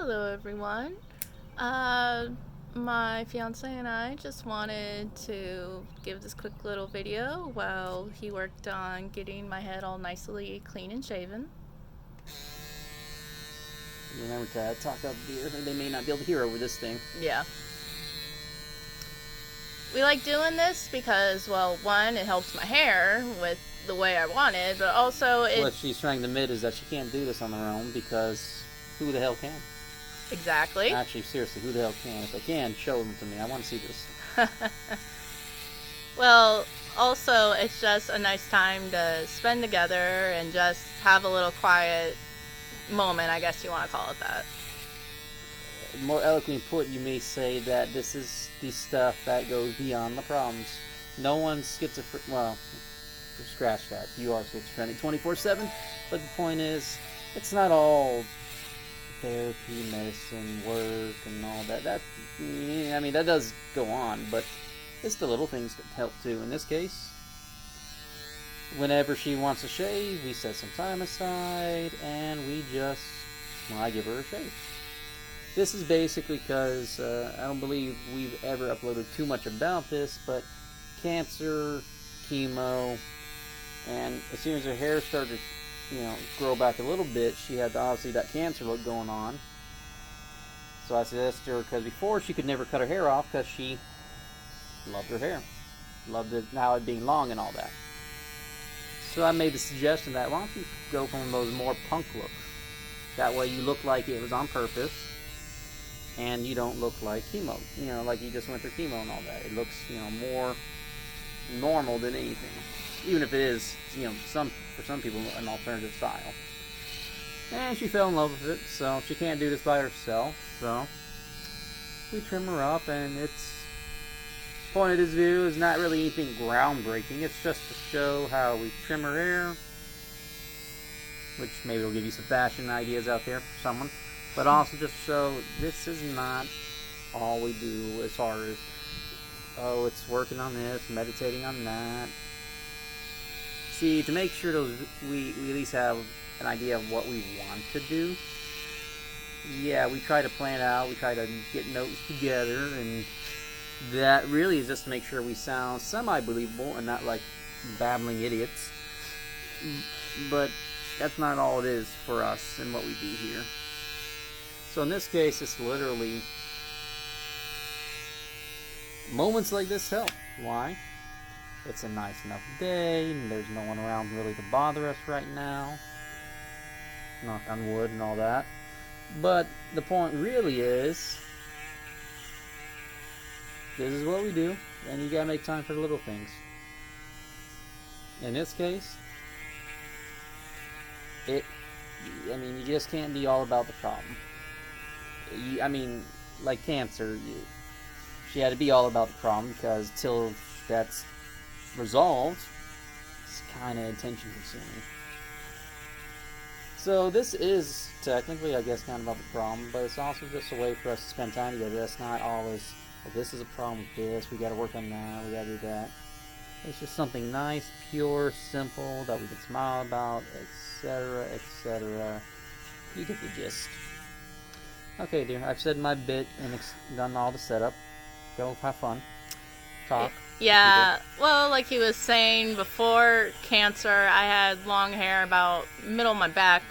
Hello, everyone. Uh, my fiance and I just wanted to give this quick little video while he worked on getting my head all nicely clean and shaven. Remember to talk up here. They may not be able to hear over this thing. Yeah. We like doing this because, well, one, it helps my hair with the way I want it, but also What she's trying to admit is that she can't do this on her own because who the hell can? Exactly. Actually, seriously, who the hell can? If they can, show them to me. I want to see this. Well, also, it's just a nice time to spend together and just have a little quiet moment, I guess you want to call it that. More eloquently put, you may say that this is the stuff that goes beyond the problems. No one's schizophrenic. Well, scratch that. You are schizophrenic 24/7. But the point is, it's not all therapy, medicine, work, and all that. That does go on, but it's the little things that help too. In this case, whenever she wants a shave, we set some time aside, and I give her a shave. This is basically because I don't believe we've ever uploaded too much about this, but cancer, chemo, and as soon as her hair started grow back a little bit, she had obviously that cancer look going on. So I suggested her, because before she could never cut her hair off because she loved her hair, loved it now it being long and all that. So I made the suggestion that why don't you go from those more punk looks? That way you look like it was on purpose, and you don't look like chemo. Like you just went through chemo and all that. It looks more normal than anything. Even if it is, for some people, an alternative style. And she fell in love with it, so she can't do this by herself. So we trim her up, and its point of this video is not really anything groundbreaking. It's just to show how we trim her hair, which maybe will give you some fashion ideas out there for someone. But also just show this is not all we do as far as, oh, it's working on this, meditating on that. See, to make sure we at least have an idea of what we want to do. Yeah, we try to plan out, we try to get notes together, and that really is just to make sure we sound semi-believable and not like babbling idiots. But that's not all it is for us and what we do here. So in this case, it's literally moments like this help. Why? It's a nice enough day, and there's no one around really to bother us right now. Knock on wood and all that. But the point really is, this is what we do, and you gotta make time for the little things. In this case, you just can't be all about the problem. Like cancer, she had to be all about the problem, because till that's resolved, it's kind of attention consuming. So this is technically, I guess, kind of about the problem, but it's also just a way for us to spend time together. That's not always, well, this is a problem with this, we gotta work on that, we gotta do that. It's just something nice, pure, simple, that we can smile about, etc., etc. You get the gist. Okay, dear, I've said my bit and done all the setup. Go have fun. Talk. Yeah, well, like he was saying, before cancer, I had long hair about middle of my back,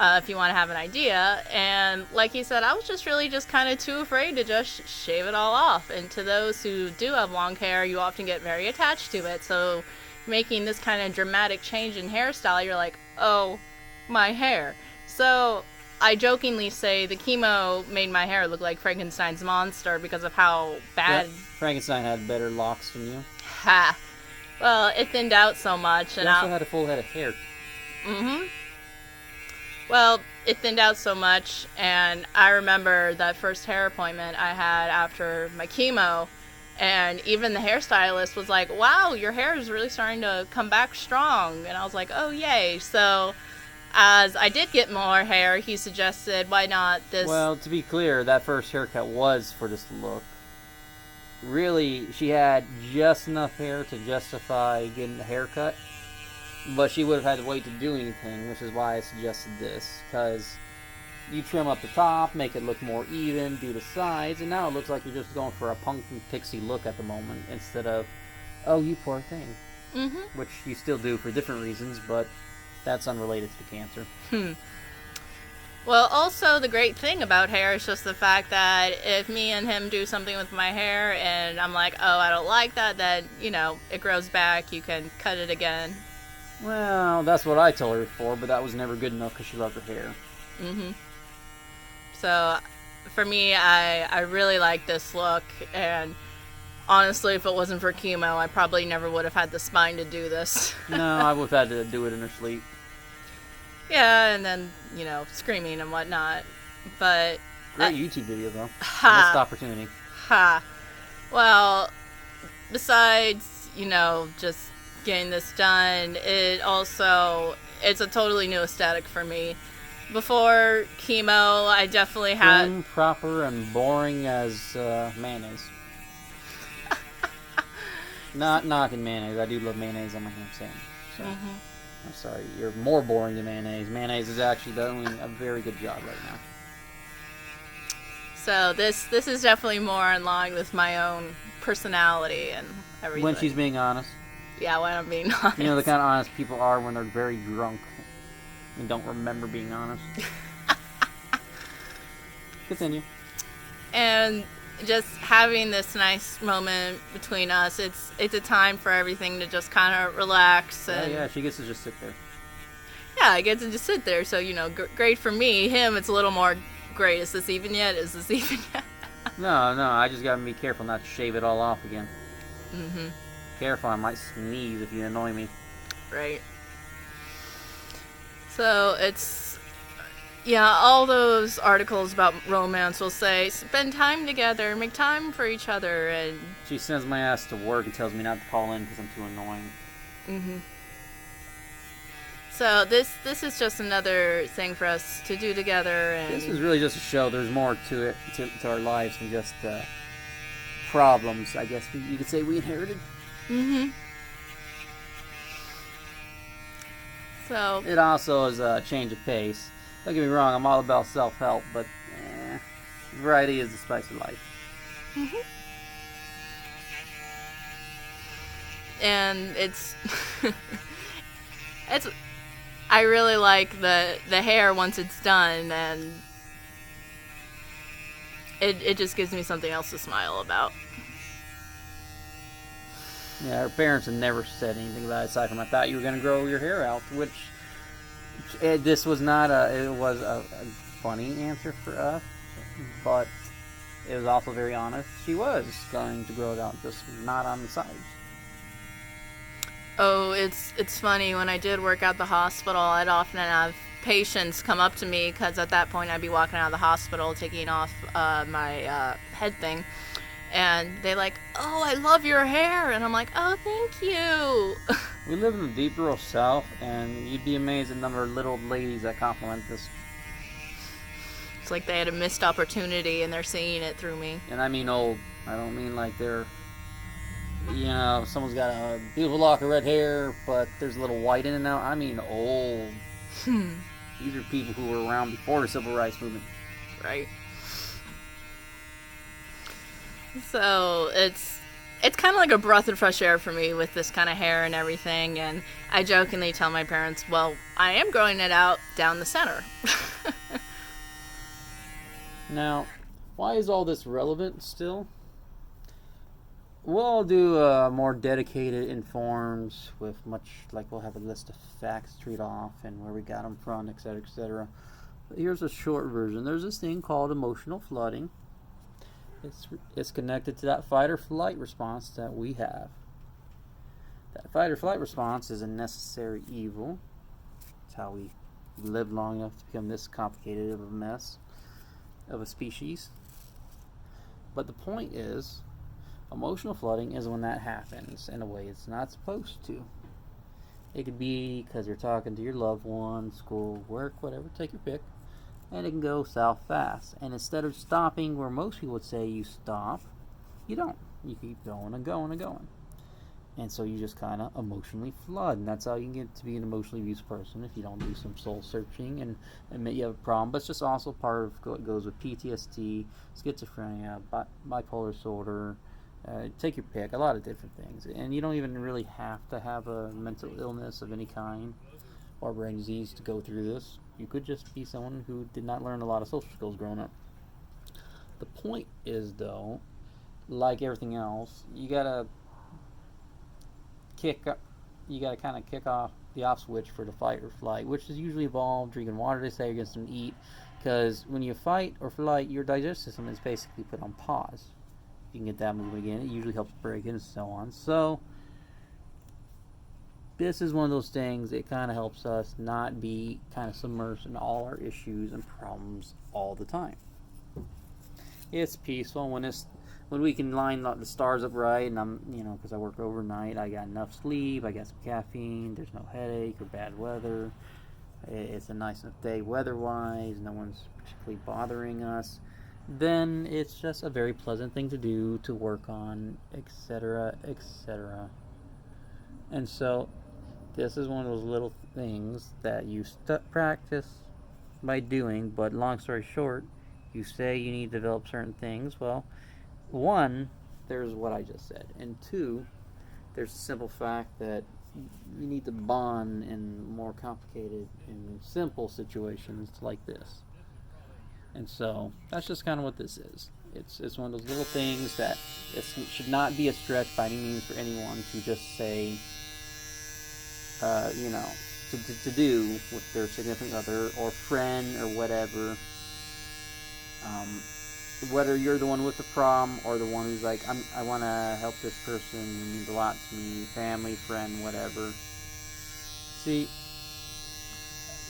if you want to have an idea. And like he said, I was just really just kind of too afraid to just shave it all off. And to those who do have long hair, you often get very attached to it. So making this kind of dramatic change in hairstyle, you're like, oh, my hair. So I jokingly say the chemo made my hair look like Frankenstein's monster because of how bad... Yep. Frankenstein had better locks than you. Ha! Well, it thinned out so much, and He also had a full head of hair. Well, it thinned out so much, and I remember that first hair appointment I had after my chemo, and even the hairstylist was like, wow, your hair is really starting to come back strong. And I was like, oh, yay. So as I did get more hair, he suggested, why not this... Well, to be clear, that first haircut was for this look. Really, she had just enough hair to justify getting a haircut, but she would have had to wait to do anything, which is why I suggested this, because you trim up the top, make it look more even, do the sides, and now it looks like you're just going for a punk and pixie look at the moment instead of, oh, you poor thing. Mm-hmm. Which you still do for different reasons, but that's unrelated to the cancer. Well, also the great thing about hair is just the fact that if me and him do something with my hair and I'm like, oh, I don't like that, then, it grows back. You can cut it again. Well, that's what I told her before, but that was never good enough because she loved her hair. Mm-hmm. So, for me, I really like this look, and honestly, if it wasn't for chemo, I probably never would have had the spine to do this. No, I would have had to do it in her sleep. Yeah, and then, screaming and whatnot. But... Great YouTube video, though. Ha! Missed opportunity. Ha! Well, besides, just getting this done, it's a totally new aesthetic for me. Before chemo, I definitely had... Prim, proper, and boring as mayonnaise. Not knocking mayonnaise. I do love mayonnaise on my ham sandwich. So. Mm-hmm. I'm sorry, you're more boring than mayonnaise. Mayonnaise is actually doing a very good job right now. So this is definitely more in line with my own personality and everything. When she's being honest. Yeah, when I'm being honest. You know the kind of honest people are when they're very drunk and don't remember being honest. Continue. And just having this nice moment between us, it's a time for everything to just kind of relax. And Yeah, she gets to just sit there. Yeah, I get to just sit there. So, great for me. Him, it's a little more great. Is this even yet? Is this even yet? No, I just gotta be careful not to shave it all off again. Mm-hmm. Careful, I might sneeze if you annoy me. Right. So, all those articles about romance will say, spend time together, make time for each other, and... She sends my ass to work and tells me not to call in because I'm too annoying. Mm-hmm. So this is just another thing for us to do together, and... This is really just a show. There's more to it, to our lives than just problems, I guess you could say we inherited. Mm-hmm. So... It also is a change of pace. Don't get me wrong, I'm all about self-help, but variety is the spice of life. Mm-hmm. And I really like the hair once it's done, and it just gives me something else to smile about. Yeah, our parents have never said anything about it aside from, I thought you were going to grow your hair out, which... This was not it was a funny answer for us, but it was also very honest. She was going to grow it out, just not on the sides. Oh, it's funny. When I did work at the hospital, I'd often have patients come up to me, because at that point I'd be walking out of the hospital taking off my head thing, and they like, oh, I love your hair, and I'm like, oh, thank you. We live in the deep rural South, and you'd be amazed at the number of little old ladies that compliment this. It's like they had a missed opportunity, and they're seeing it through me. And I mean old. I don't mean like they're, someone's got a beautiful lock of red hair, but there's a little white in it now. I mean old. These are people who were around before the Civil Rights Movement. Right. So it's kind of like a breath of fresh air for me with this kind of hair and everything, and I jokingly tell my parents, well, I am growing it out down the center. Now, why is all this relevant still? We'll do more dedicated informs with much, like we'll have a list of facts to read off and where we got them from, etc., etc. But here's a short version. There's this thing called emotional flooding. It's connected to that fight or flight response that we have. That fight or flight response is a necessary evil. It's how we live long enough to become this complicated of a mess of a species. But the point is, emotional flooding is when that happens in a way it's not supposed to. It could be because you're talking to your loved one, school, work, whatever, take your pick. And it can go south fast. And instead of stopping where most people would say you stop, you don't. You keep going and going and going. And so you just kind of emotionally flood, and that's how you can get to be an emotionally abused person if you don't do some soul searching and admit you have a problem. But it's just also part of what goes with PTSD, schizophrenia, bipolar disorder. Take your pick, a lot of different things. And you don't even really have to have a mental illness of any kind or brain disease to go through this. You could just be someone who did not learn a lot of social skills growing up. The point is, though, like everything else, you gotta kind of kick off the off switch for the fight or flight, which is usually involved drinking water, they say, against them to eat, because when you fight or flight, your digestive system is basically put on pause. If you can get that moving again, it usually helps break it and so on. So this is one of those things that kind of helps us not be kind of submerged in all our issues and problems all the time. It's peaceful when we can line the stars up right, and I'm, because I work overnight, I got enough sleep, I got some caffeine, there's no headache or bad weather, it's a nice enough day weather-wise, no one's particularly bothering us, then it's just a very pleasant thing to do, to work on, etc., etc. And so, this is one of those little things that you practice by doing, but long story short, you say you need to develop certain things, well, one, there's what I just said, and two, there's the simple fact that you need to bond in more complicated and simple situations like this. And so that's just kind of what this is. It's one of those little things that it should not be a stretch by any means for anyone to just say, to do with their significant other or friend or whatever. Whether you're the one with the problem or the one who's like, I want to help this person, it means a lot to me, family, friend, whatever. See,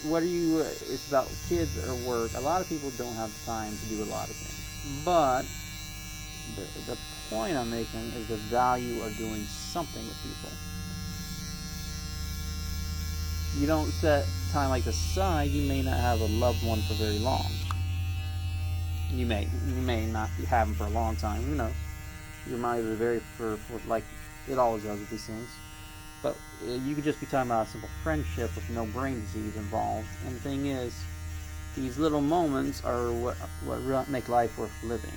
it's about kids or work, a lot of people don't have time to do a lot of things. But the point I'm making is the value of doing something with people. You don't set time like this aside, you may not have a loved one for very long. You may not have them for a long time. Who knows? Your mind is for like it always does with these things. But you could just be talking about a simple friendship with no brain disease involved. And the thing is, these little moments are what make life worth living.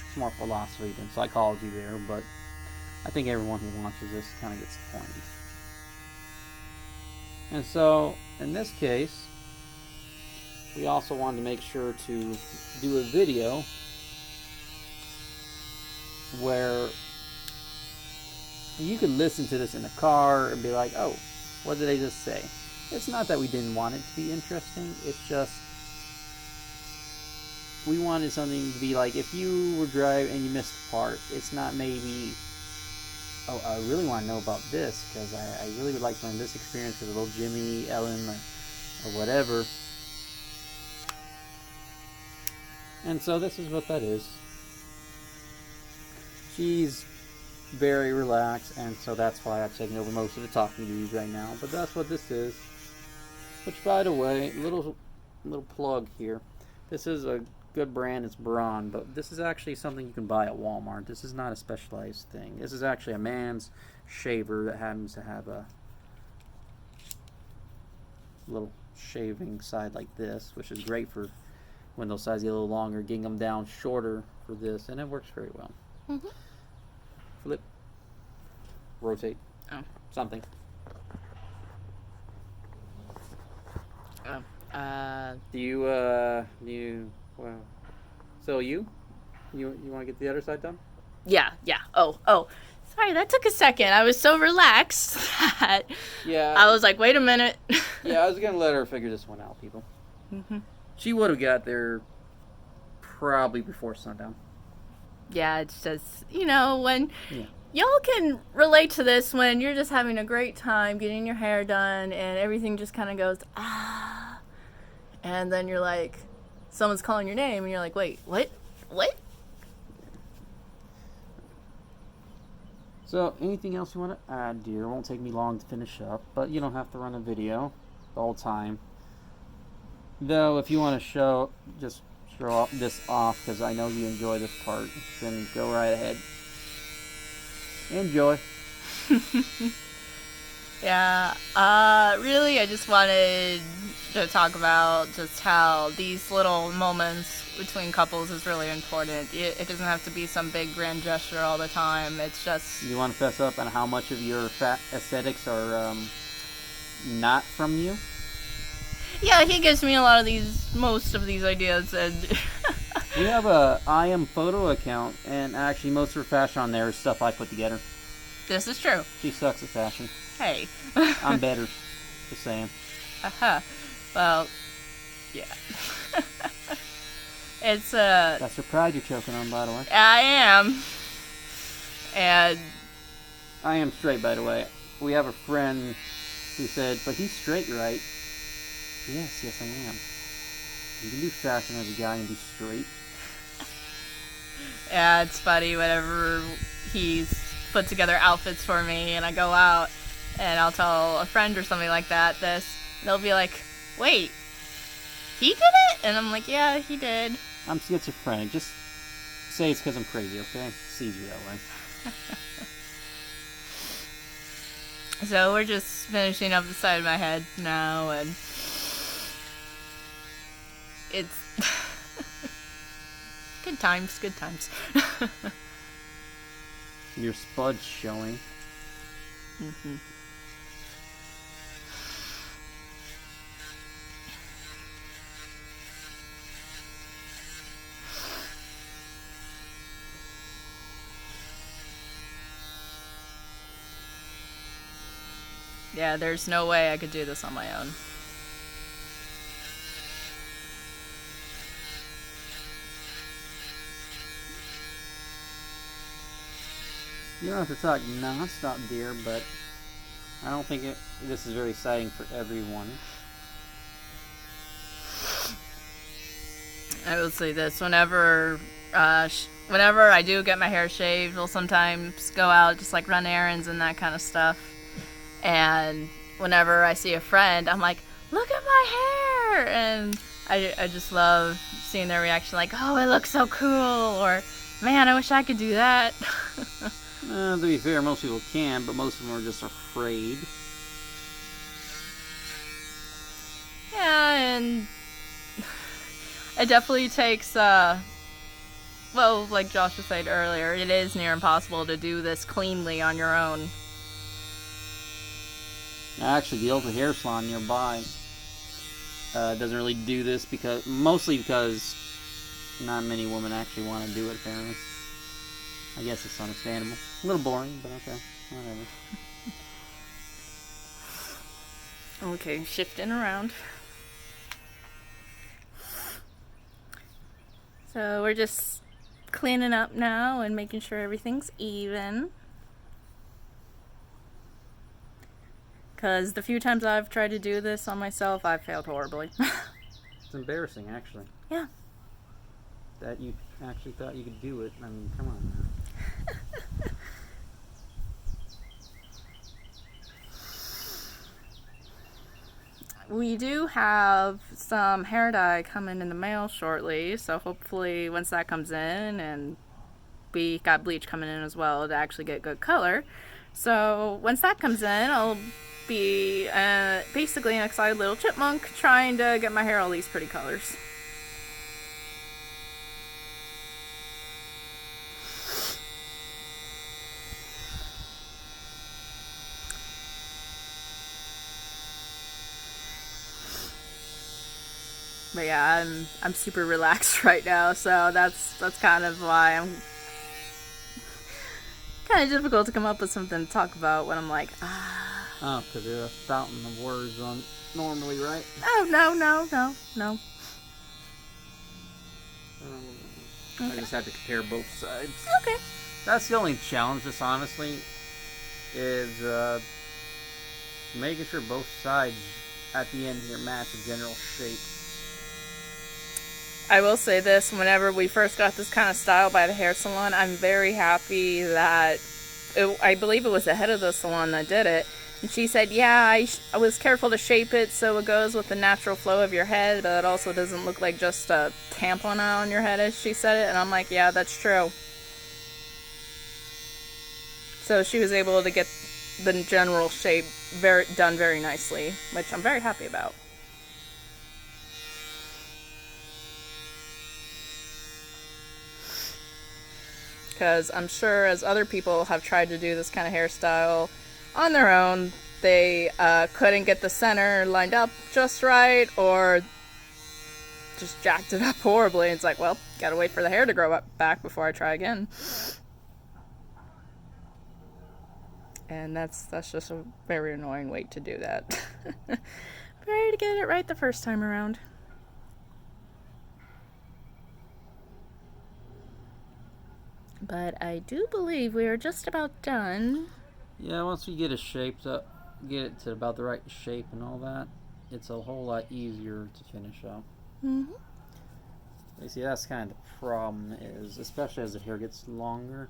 It's more philosophy than psychology there, but I think everyone who watches this kind of gets the point. And so, in this case, we also wanted to make sure to do a video where you could listen to this in the car and be like, oh, what did they just say? It's not that we didn't want it to be interesting, it's just we wanted something to be like, if you were driving and you missed a part, it's not maybe, oh, I really want to know about this because I really would like to learn this experience with little Jimmy, Ellen, or whatever. And so this is what that is. She's very relaxed, and so that's why I've taken over most of the talking duties right now. But that's what this is. Which, by the way, little plug here. This is a good brand. It's Braun, but this is actually something you can buy at Walmart. This is not a specialized thing. This is actually a man's shaver that happens to have a little shaving side like this, which is great for when those sides get a little longer, getting them down shorter for this, and it works very well. Mm-hmm. Flip, rotate, something. Do you well, so you want to get the other side done? Yeah. Oh. Sorry, that took a second. I was so relaxed that I was like, wait a minute. Yeah, I was going to let her figure this one out, people. Mm-hmm. She would have got there probably before sundown. Yeah, it's just, when y'all can relate to this when you're just having a great time getting your hair done and everything just kind of goes, and then you're like, someone's calling your name and you're like, wait, what? So, anything else you want to add, dear? It won't take me long to finish up, but you don't have to run a video the whole time. Though, if you want to show this off, because I know you enjoy this part, then go right ahead. Enjoy. Yeah, really, I just wanted to talk about just how these little moments between couples is really important. It doesn't have to be some big grand gesture all the time. It's just... You want to fess up on how much of your aesthetics are not from you? Yeah, he gives me most of these ideas, and... We have a I Am Photo account, and actually most of her fashion on there is stuff I put together. This is true. She sucks at fashion. Hey. I'm better. Just saying. Uh-huh. Well, yeah. It's, That's her pride you're choking on, by the way. I am. And... I am straight, by the way. We have a friend who said, but he's straight, right? Yes, I am. You can do fashion as a guy and be straight. Yeah, it's funny whenever he's put together outfits for me and I go out and I'll tell a friend or something like that this, and they'll be like, wait, he did it? And I'm like, yeah, he did. I'm schizophrenic. Just say it's because I'm crazy, okay? It's easier that way. So we're just finishing up the side of my head now, and it's good times. Your spud's showing. Mm-hmm. Yeah, there's no way I could do this on my own. You don't have to talk non-stop, dear, but I don't think this is very exciting for everyone. I will say this, whenever I do get my hair shaved, we'll sometimes go out, just like run errands and that kind of stuff. And whenever I see a friend, I'm like, look at my hair! And I just love seeing their reaction, like, oh, it looks so cool, or, man, I wish I could do that. To be fair, most people can, but most of them are just afraid. Yeah, and it definitely takes, well, like Josh was saying earlier, it is near impossible to do this cleanly on your own. Actually, the local hair salon nearby doesn't really do this mostly because not many women actually want to do it, apparently. I guess it's understandable. A little boring, but okay. Whatever. Okay, shifting around. So we're just cleaning up now and making sure everything's even. Because the few times I've tried to do this on myself, I've failed horribly. It's embarrassing, actually. Yeah. That you actually thought you could do it. I mean, come on now. We do have some hair dye coming in the mail shortly, so hopefully once that comes in, and we got bleach coming in as well to actually get good color. So once that comes in, I'll be basically an excited little chipmunk trying to get my hair all these pretty colors. But yeah, I'm super relaxed right now, so that's kind of why I'm kind of difficult to come up with something to talk about when I'm like, ah. Oh, because you're a fountain of words on normally, right? Oh, no. I just have to compare both sides. Okay. That's the only challenge, just honestly, is making sure both sides at the end here match a general shape. I will say this, whenever we first got this kind of style by the hair salon, I'm very happy that, I believe it was the head of the salon that did it, and she said, yeah, I was careful to shape it so it goes with the natural flow of your head, but it also doesn't look like just a tampon on your head, as she said it, and I'm like, yeah, that's true. So she was able to get the general shape done very nicely, which I'm very happy about. Because I'm sure as other people have tried to do this kind of hairstyle on their own, they couldn't get the center lined up just right, or just jacked it up horribly. It's like, well, gotta wait for the hair to grow back before I try again. And that's just a very annoying way to do that. Better to get it right the first time around. But I do believe we are just about done. Yeah, once we get it shaped up, get it to about the right shape and all that, it's a whole lot easier to finish up. Mm-hmm. You see, that's kind of the problem is, especially as the hair gets longer,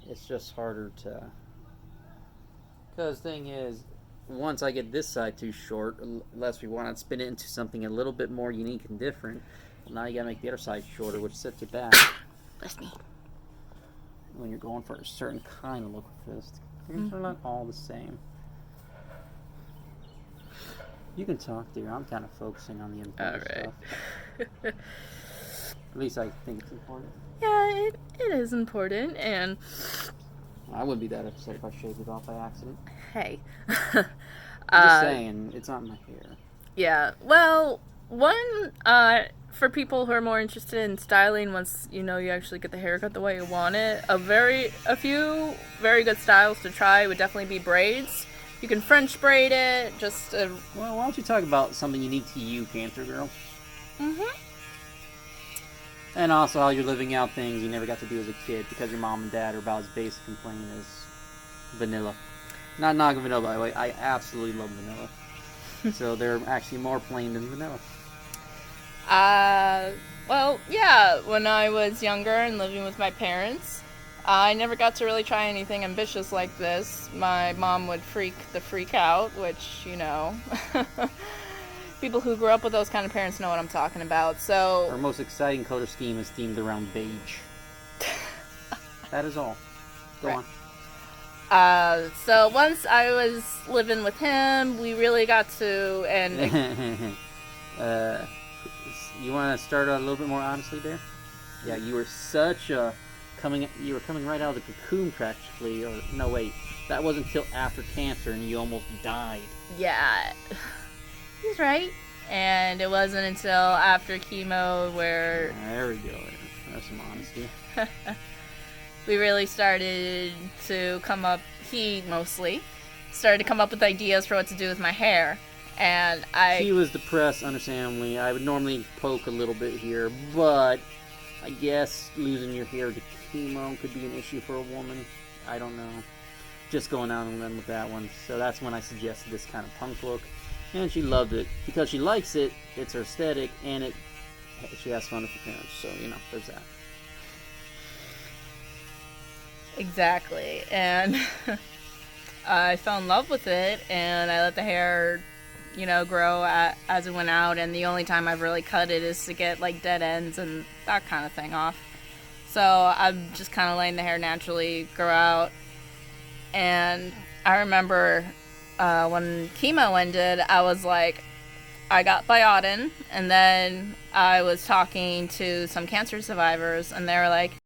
it's just harder to... Because the thing is, once I get this side too short, unless we want to spin it into something a little bit more unique and different, now you gotta make the other side shorter, which sets it back. Bless me. When you're going for a certain kind of look with this, things are not all the same. You can talk, dear. I'm kind of focusing on the important stuff. At least I think it's important. Yeah, it is important, and I wouldn't be that upset if I shaved it off by accident. hey. I'm just saying, it's not my hair. Yeah, well, one, for people who are more interested in styling, once you actually get the haircut the way you want it, a few very good styles to try would definitely be braids. You can French braid it, just Well, why don't you talk about something unique to you, Cancer Girl? Mm-hmm. And also how you're living out things you never got to do as a kid because your mom and dad are about as basic and plain as vanilla. Not knocking vanilla, by the way. I absolutely love vanilla. So they're actually more plain than vanilla. Well, yeah, when I was younger and living with my parents, I never got to really try anything ambitious like this. My mom would freak out, which, people who grew up with those kind of parents know what I'm talking about. So Our most exciting color scheme is themed around beige. That is all. Go on. So once I was living with him, we really got to, and you want to start out a little bit more honestly there? Yeah, you were you were coming right out of the cocoon practically, or no wait, that wasn't until after cancer and you almost died. Yeah, he's right. And it wasn't until after chemo where... There we go. There's some honesty. We really started to come up, he mostly, started to come up with ideas for what to do with my hair. And She was depressed, understandably. I would normally poke a little bit here, but I guess losing your hair to chemo could be an issue for a woman. I don't know. Just going out on a limb with that one. So that's when I suggested this kind of punk look. And she loved it. Because she likes it, it's her aesthetic, and she has fun with her parents. So, there's that. Exactly. And I fell in love with it, and I let the hair, grow as it went out. And the only time I've really cut it is to get, dead ends and that kind of thing off. So I'm just kind of letting the hair naturally grow out. And I remember when chemo ended, I was like, I got biotin, and then I was talking to some cancer survivors, and they were like,